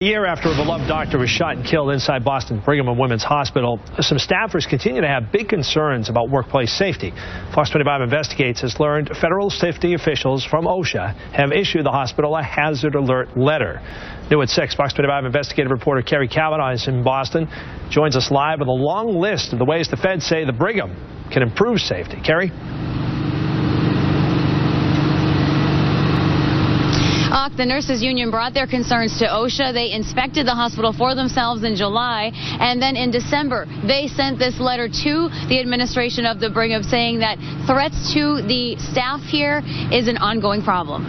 A year after a beloved doctor was shot and killed inside Boston's Brigham and Women's Hospital, some staffers continue to have big concerns about workplace safety. Fox 25 Investigates has learned federal safety officials from OSHA have issued the hospital a hazard alert letter. New at 6, Fox 25 investigative reporter Carrie Kavanaugh is in Boston. Joins us live with a long list of the ways the feds say the Brigham can improve safety. Carrie? The nurses union brought their concerns to OSHA. They inspected the hospital for themselves in July, and then in December they sent this letter to the administration of the Brigham saying that threats to the staff here is an ongoing problem.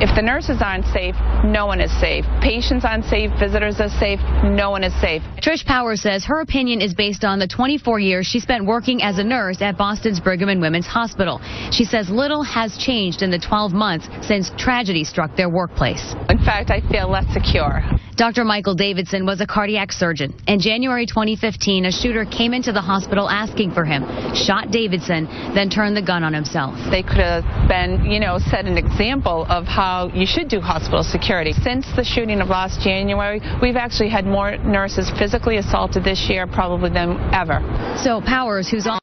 If the nurses aren't safe, no one is safe. Patients aren't safe, visitors are safe, no one is safe. Trish Powers says her opinion is based on the 24 years she spent working as a nurse at Boston's Brigham and Women's Hospital. She says little has changed in the 12 months since tragedy struck their workplace. In fact, I feel less secure. Dr. Michael Davidson was a cardiac surgeon. In January 2015, a shooter came into the hospital asking for him, shot Davidson, then turned the gun on himself. They could have been, set an example of how you should do hospital security. Since the shooting of last January, we've actually had more nurses physically assaulted this year probably than ever. So Powers, who's on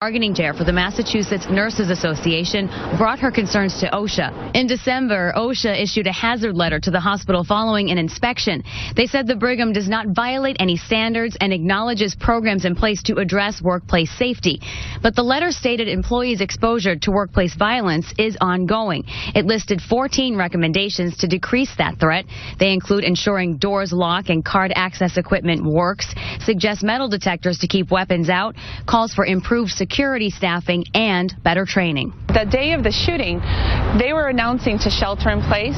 bargaining chair for the Massachusetts Nurses Association, brought her concerns to OSHA. In December, OSHA issued a hazard letter to the hospital following an inspection. They said the Brigham does not violate any standards and acknowledges programs in place to address workplace safety. But the letter stated employees' exposure to workplace violence is ongoing. It listed 14 recommendations to decrease that threat. They include ensuring doors lock and card access equipment works, suggest metal detectors to keep weapons out, calls for improved security staffing, and better training. The day of the shooting, they were announcing to shelter in place.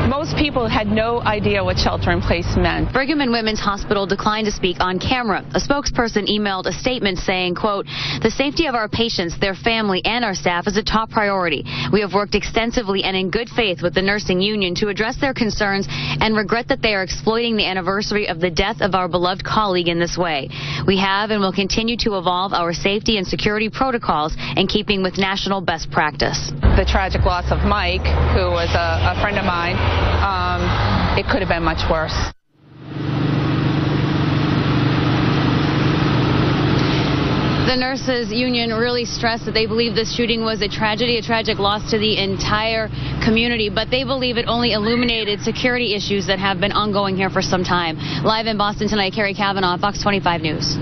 Most people had no idea what shelter in place meant. Brigham and Women's Hospital declined to speak on camera. A spokesperson emailed a statement saying, quote, "The safety of our patients, their family, and our staff is a top priority. We have worked extensively and in good faith with the nursing union to address their concerns and regret that they are exploiting the anniversary of the death of our beloved colleague in this way. We have and will continue to evolve our safety and security protocols in keeping with national best practice." The tragic loss of Mike, who was a friend of mine, it could have been much worse. The nurses union really stressed that they believe this shooting was a tragedy, a tragic loss to the entire community, but they believe it only illuminated security issues that have been ongoing here for some time. Live in Boston tonight, Carrie Kavanaugh, Fox 25 News.